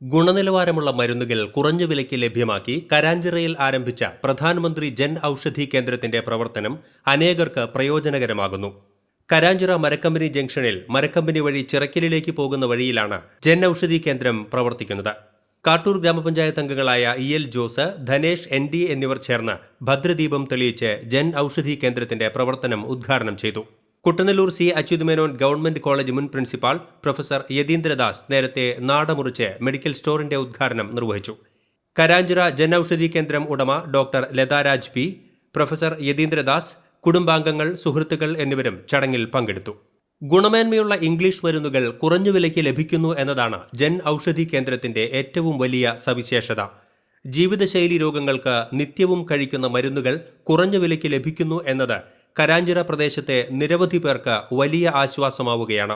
ഗുണനിലവാരമുള്ള മരുന്നുകൾ കുറഞ്ഞ വിലയ്ക്ക് ലഭ്യമാക്കി കരാഞ്ചിറയിൽ ആരംഭിച്ച പ്രധാനമന്ത്രി ജൻ ഔഷധി കേന്ദ്രത്തിന്റെ പ്രവർത്തനം അനേകർക്ക് പ്രയോജനകരമാകുന്നു. കരാഞ്ചിറ മരക്കമ്പനി ജംഗ്ഷനിൽ മരക്കമ്പനി വഴി ചിറക്കലിലേക്ക് പോകുന്ന വഴിയിലാണ് ജൻ ഔഷധി കേന്ദ്രം പ്രവർത്തിക്കുന്നത്. കാട്ടൂർ ഗ്രാമപഞ്ചായത്ത് അംഗങ്ങളായ ഇ.എൽ. ജോസ്, ധനേഷ് എൻ.ഡി. എന്നിവർ ചേർന്ന് ഭദ്രദീപം തെളിയിച്ച് ജൻ ഔഷധി കേന്ദ്രത്തിന്റെ പ്രവർത്തനം ഉദ്ഘാടനം ചെയ്തു. Kuttanellur C Achutha Menon government college മുൻ പ്രിൻസിപ്പാൾ പ്രൊഫസർ യതീന്ദ്രദാസ് നേരത്തെ നാടമുറിച്ച് മെഡിക്കൽ സ്റ്റോറിന്റെ ഉദ്ഘാടനം നിർവഹിച്ചു. കരാഞ്ചിറ ജൻ ഔഷധി കേന്ദ്രം ഉടമ doctor Latharaj P, professor Yatheendradas, കുടുംബാംഗങ്ങൾ, സുഹൃത്തുക്കൾ എന്നിവരും ചടങ്ങിൽ പങ്കെടുത്തു. ഗുണമേന്മയുള്ള ഇംഗ്ലീഷ് മരുന്നുകൾ കുറഞ്ഞ വിലയ്ക്ക് ലഭിക്കുന്നു എന്നതാണ് ജൻ ഔഷധി കേന്ദ്രത്തിന്റെ ഏറ്റവും വലിയ സവിശേഷത. ജീവിതശൈലി രോഗങ്ങൾക്ക് നിത്യവും കഴിക്കുന്ന മരുന്നുകൾ കുറഞ്ഞ വിലയ്ക്ക് ലഭിക്കുന്നു എന്നത് കരാഞ്ചിറ പ്രദേശത്തെ നിരവധി പേർക്ക് വലിയ ആശ്വാസമാവുകയാണ്.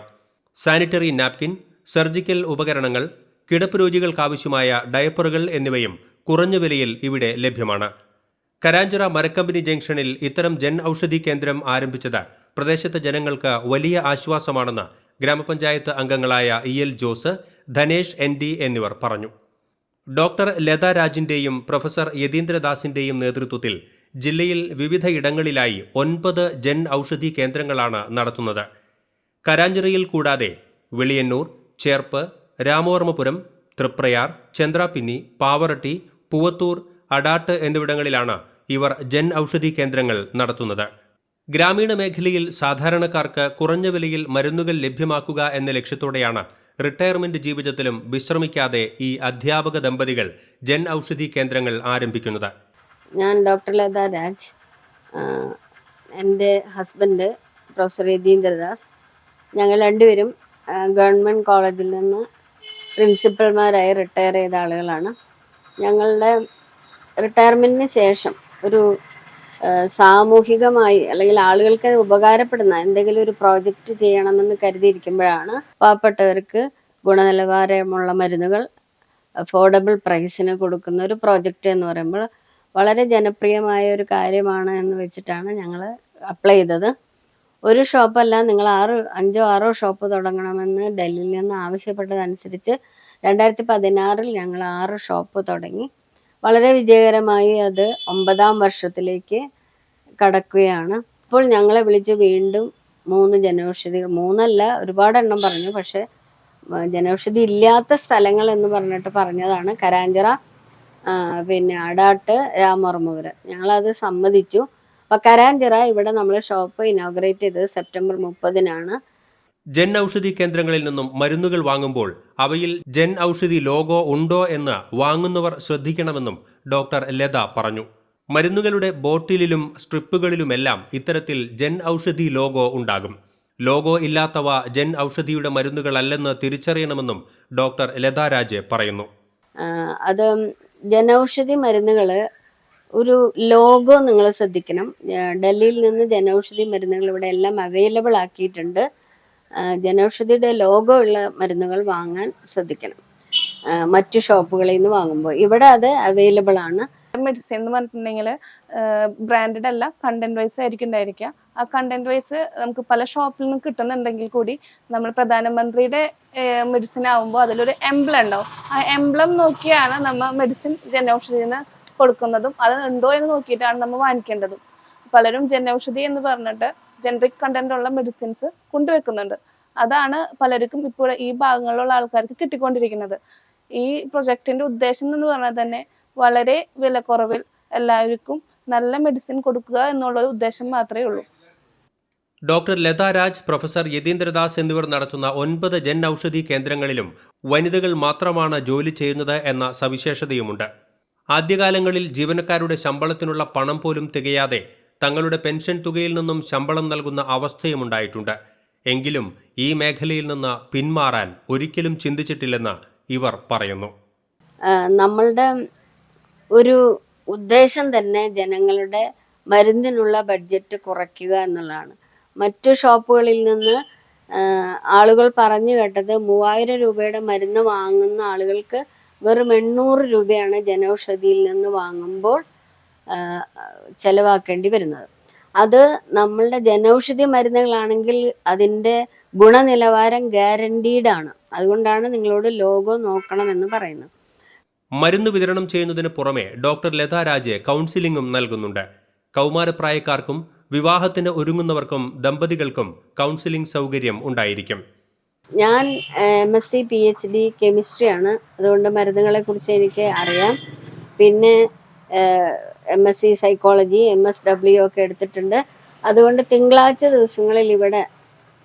സാനിറ്ററി നാപ്കിൻ, സർജിക്കൽ ഉപകരണങ്ങൾ, കിടപ്പ് രോഗികൾക്കാവശ്യമായ ഡയപ്പറുകൾ എന്നിവയും കുറഞ്ഞ വിലയിൽ ഇവിടെ ലഭ്യമാണ്. കരാഞ്ചിറ മരക്കമ്പനി ജംഗ്ഷനിൽ ഇത്തരം ജൻ ഔഷധി കേന്ദ്രം ആരംഭിച്ചത് പ്രദേശത്തെ ജനങ്ങൾക്ക് വലിയ ആശ്വാസമാണെന്ന് ഗ്രാമപഞ്ചായത്ത് അംഗങ്ങളായ ഇ.എൽ. ജോസ്, ധനേഷ് എൻ.ഡി. എന്നിവർ പറഞ്ഞു. ഡോക്ടർ ലതാരാജിന്റെയും പ്രൊഫസർ യതീന്ദ്രദാസിന്റെയും നേതൃത്വത്തിൽ ജില്ലയിൽ വിവിധയിടങ്ങളിലായി 9 ജൻ ഔഷധി കേന്ദ്രങ്ങളാണ് നടത്തുന്നത്. കരാഞ്ചിറയിൽ കൂടാതെ വെളിയന്നൂർ, ചേർപ്പ്, രാമവർമ്മപുരം, തൃപ്രയാർ, ചന്ദ്രാപിന്നി, പാവറട്ടി, പൂവത്തൂർ, അടാട്ട് എന്നിവിടങ്ങളിലാണ് ഇവർ ജൻ ഔഷധി കേന്ദ്രങ്ങൾ നടത്തുന്നത്. ഗ്രാമീണ മേഖലയിൽ സാധാരണക്കാർക്ക് കുറഞ്ഞ വിലയിൽ മരുന്നുകൾ ലഭ്യമാക്കുക എന്ന ലക്ഷ്യത്തോടെയാണ് റിട്ടയർമെന്റ് ജീവിതത്തിലും വിശ്രമിക്കാതെ ഈ അധ്യാപക ദമ്പതികൾ ജൻ ഔഷധി കേന്ദ്രങ്ങൾ ആരംഭിക്കുന്നത്. ഞാൻ ഡോക്ടർ ലതാരാജ്, എൻ്റെ ഹസ്ബൻഡ് പ്രൊഫസർ യതീന്ദ്രദാസ്. ഞങ്ങൾ രണ്ടുപേരും ഗവൺമെൻറ് കോളേജിൽ നിന്ന് പ്രിൻസിപ്പൽമാരായി റിട്ടയർ ചെയ്ത ആളുകളാണ്. ഞങ്ങളുടെ റിട്ടയർമെൻറ്റിന് ശേഷം ഒരു സാമൂഹികമായി അല്ലെങ്കിൽ ആളുകൾക്ക് ഉപകാരപ്പെടുന്ന എന്തെങ്കിലും ഒരു പ്രോജക്റ്റ് ചെയ്യണമെന്ന് കരുതിയിരിക്കുമ്പോഴാണ് പാവപ്പെട്ടവർക്ക് ഗുണനിലവാരമുള്ള മരുന്നുകൾ അഫോർഡബിൾ പ്രൈസിന് കൊടുക്കുന്ന ഒരു പ്രോജക്റ്റ് എന്ന് പറയുമ്പോൾ വളരെ ജനപ്രിയമായ ഒരു കാര്യമാണ് എന്ന് വെച്ചിട്ടാണ് ഞങ്ങൾ അപ്ലൈ ചെയ്തത്. ഒരു ഷോപ്പല്ല, നിങ്ങൾ 5-6 ഷോപ്പ് തുടങ്ങണമെന്ന് ഡൽഹിയിൽ നിന്ന് ആവശ്യപ്പെട്ടതനുസരിച്ച് 2016 ഞങ്ങൾ 6 ഷോപ്പ് തുടങ്ങി. വളരെ വിജയകരമായി അത് 9ാം വർഷത്തിലേക്ക് കടക്കുകയാണ്. ഇപ്പോൾ ഞങ്ങളെ വിളിച്ച് വീണ്ടും 3 ജനൌഷധികൾ, 3 ഒരുപാട് എണ്ണം പറഞ്ഞു, പക്ഷേ ജനൌഷധി ഇല്ലാത്ത സ്ഥലങ്ങൾ എന്ന് പറഞ്ഞതാണ് കരാഞ്ചിറ, പിന്നെ അടാട്ട്, രാമവർമ്മപുരം. ഞങ്ങളത് സമ്മതിച്ചു. അപ്പം കരാഞ്ചിറ ഇവിടെ നമ്മൾ ഷോപ്പ് ഇനോഗ്രേറ്റ് ചെയ്തത് സെപ്റ്റംബർ 30-നാണ്. ജൻ ഔഷധി കേന്ദ്രങ്ങളിൽ നിന്നും മരുന്നുകൾ വാങ്ങുമ്പോൾ അവയിൽ ജൻ ഔഷധി ലോഗോ ഉണ്ടോ എന്ന് വാങ്ങുന്നവർ ശ്രദ്ധിക്കണമെന്നും ഡോക്ടർ ലത പറഞ്ഞു. മരുന്നുകളുടെ ബോട്ടിലിലും സ്ട്രിപ്പുകളിലുമെല്ലാം ഇത്തരത്തിൽ ജൻ ഔഷധി ലോഗോ ഉണ്ടാകും. ലോഗോ ഇല്ലാത്തവ ജൻ ഔഷധിയുടെ മരുന്നുകളല്ലെന്ന് തിരിച്ചറിയണമെന്നും ഡോക്ടർ ലതാരാജ് പറയുന്നു. അത് ജനൌഷധി മരുന്നുകൾ ഒരു ലോഗോ നിങ്ങൾ ശ്രദ്ധിക്കണം. ഡൽഹിയിൽ നിന്ന് ജനൌഷധി മരുന്നുകൾ ഇവിടെ എല്ലാം അവൈലബിൾ ആക്കിയിട്ടുണ്ട്. ജനൌഷധിയുടെ ലോഗോ ഉള്ള മരുന്നുകൾ വാങ്ങാൻ ശ്രദ്ധിക്കണം മറ്റു ഷോപ്പുകളിൽ നിന്ന് വാങ്ങുമ്പോൾ. ഇവിടെ അത് അവൈലബിൾ ആണ്. മെഡിസിൻ എന്ന് പറഞ്ഞിട്ടുണ്ടെങ്കിൽ ബ്രാൻഡഡ് അല്ല, കണ്ടന്റ് വൈസ് ആയിരിക്കും ഉണ്ടായിരിക്കുക. ആ കണ്ടന്റ് വൈസ് നമുക്ക് പല ഷോപ്പിൽ നിന്നും കിട്ടുന്നുണ്ടെങ്കിൽ കൂടി നമ്മൾ പ്രധാനമന്ത്രിയുടെ മെഡിസിൻ ആകുമ്പോൾ അതിലൊരു എംബ്ലം ഉണ്ടാവും. ആ എംബ്ലം നോക്കിയാണ് നമ്മൾ മെഡിസിൻ ജനൌഷധിന്ന് കൊടുക്കുന്നതും അത് ഉണ്ടോ എന്ന് നോക്കിയിട്ടാണ് നമ്മൾ വാങ്ങിക്കേണ്ടതും. പലരും ജനൌഷധി എന്ന് പറഞ്ഞിട്ട് ജനറിക് കണ്ടന്റ് ഉള്ള മെഡിസിൻസ് കൊണ്ടുവെക്കുന്നുണ്ട്. അതാണ് പലർക്കും ഇപ്പോൾ ഈ ഭാഗങ്ങളിലുള്ള ആൾക്കാർക്ക് കിട്ടിക്കൊണ്ടിരിക്കുന്നത്. ഈ പ്രൊജക്ടിന്റെ ഉദ്ദേശം എന്ന് പറഞ്ഞാൽ തന്നെ വളരെ വിലക്കുറവിൽ എല്ലാവർക്കും നല്ല മെഡിസിൻ കൊടുക്കുക എന്നുള്ള ഉദ്ദേശം മാത്രമേ ഉള്ളൂ. ഡോക്ടർ ലതാരാജ്, പ്രൊഫസർ യതീന്ദ്രദാസ് എന്നിവർ നടത്തുന്ന 9 ജൻ ഔഷധി കേന്ദ്രങ്ങളിലും വനിതകൾ മാത്രമാണ് ജോലി ചെയ്യുന്നത് എന്ന സവിശേഷതയുമുണ്ട്. ആദ്യകാലങ്ങളിൽ ജീവനക്കാരുടെ ശമ്പളത്തിനുള്ള പണം പോലും തികയാതെ തങ്ങളുടെ പെൻഷൻ തുകയിൽ നിന്നും ശമ്പളം നൽകുന്ന അവസ്ഥയുമുണ്ടായിട്ടുണ്ട്. എങ്കിലും ഈ മേഖലയിൽ നിന്ന് പിന്മാറാൻ ഒരിക്കലും ചിന്തിച്ചിട്ടില്ലെന്ന് ഇവർ പറയുന്നു. നമ്മളുടെ ഒരു ഉദ്ദേശം തന്നെ ജനങ്ങളുടെ മരുന്നിനുള്ള ബഡ്ജറ്റ് കുറയ്ക്കുക എന്നുള്ളതാണ്. മറ്റു ഷോപ്പുകളിൽ നിന്ന് ആളുകൾ പറഞ്ഞു കേട്ടത് 3000 രൂപയുടെ മരുന്ന് വാങ്ങുന്ന ആളുകൾക്ക് വെറും 800 രൂപയാണ് ജനൌഷധിയിൽ നിന്ന് വാങ്ങുമ്പോൾ ചെലവാക്കേണ്ടി വരുന്നത്. അത് നമ്മളുടെ ജനൌഷധി മരുന്നുകളാണെങ്കിൽ അതിൻ്റെ ഗുണനിലവാരം ഗ്യാരണ്ടീഡ് ആണ്. അതുകൊണ്ടാണ് നിങ്ങളോട് ലോഗോ നോക്കണമെന്ന് പറയുന്നത്. മരുന്ന് വിതരണം ചെയ്യുന്നതിന് പുറമെ ഡോക്ടർ ലത രാജ് കൗൺസിലിംഗും നൽകുന്നുണ്ട്. കൗമാരപ്രായക്കാർക്കും വിവാഹത്തിന് ഒരുങ്ങുന്നവർക്കും ദമ്പതികൾക്കും കൗൺസിലിംഗ് സൗകര്യം ഉണ്ടായിരിക്കും. ഞാൻ MSc PhD കെമിസ്ട്രിയാണ്. അതുകൊണ്ട് മരുന്നുകളെ കുറിച്ച് എനിക്ക് അറിയാം. പിന്നെ MSc സൈക്കോളജി, MSW ഒക്കെ എടുത്തിട്ടുണ്ട്. അതുകൊണ്ട് തിങ്കളാഴ്ച ദിവസങ്ങളിൽ ഇവിടെ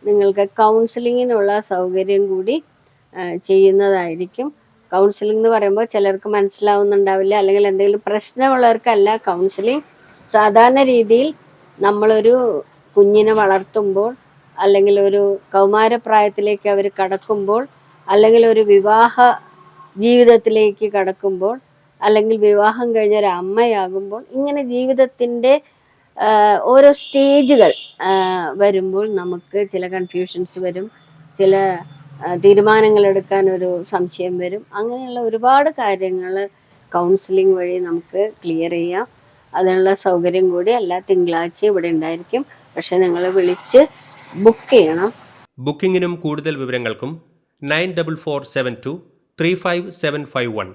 നിങ്ങൾക്ക് കൗൺസിലിങ്ങിനുള്ള സൗകര്യം കൂടി ചെയ്യുന്നതായിരിക്കും. കൗൺസിലിംഗ് എന്ന് പറയുമ്പോൾ ചിലർക്ക് മനസ്സിലാവുന്നുണ്ടാവില്ല, അല്ലെങ്കിൽ എന്തെങ്കിലും പ്രശ്നമുള്ളവർക്കല്ല കൗൺസിലിംഗ്. സാധാരണ രീതിയിൽ നമ്മളൊരു കുഞ്ഞിനെ വളർത്തുമ്പോൾ, അല്ലെങ്കിൽ ഒരു കൗമാരപ്രായത്തിലേക്ക് അവർ കടക്കുമ്പോൾ, അല്ലെങ്കിൽ ഒരു വിവാഹ ജീവിതത്തിലേക്ക് കടക്കുമ്പോൾ, അല്ലെങ്കിൽ വിവാഹം കഴിഞ്ഞൊരു അമ്മയാകുമ്പോൾ, ഇങ്ങനെ ജീവിതത്തിൻ്റെ ഓരോ സ്റ്റേജുകൾ വരുമ്പോൾ നമുക്ക് ചില കൺഫ്യൂഷൻസ് വരും, ചില തീരുമാനങ്ങൾ എടുക്കാൻ ഒരു സംശയം വരും. അങ്ങനെയുള്ള ഒരുപാട് കാര്യങ്ങൾ കൗൺസിലിംഗ് വഴി നമുക്ക് ക്ലിയർ ചെയ്യാം. അതിനുള്ള സൗകര്യം കൂടി എല്ലാ തിങ്കളാഴ്ച ഇവിടെ ഉണ്ടായിരിക്കും. പക്ഷെ നിങ്ങൾ വിളിച്ച് ബുക്ക് ചെയ്യണം. ബുക്കിംഗിനും കൂടുതൽ വിവരങ്ങൾക്കും 9447235751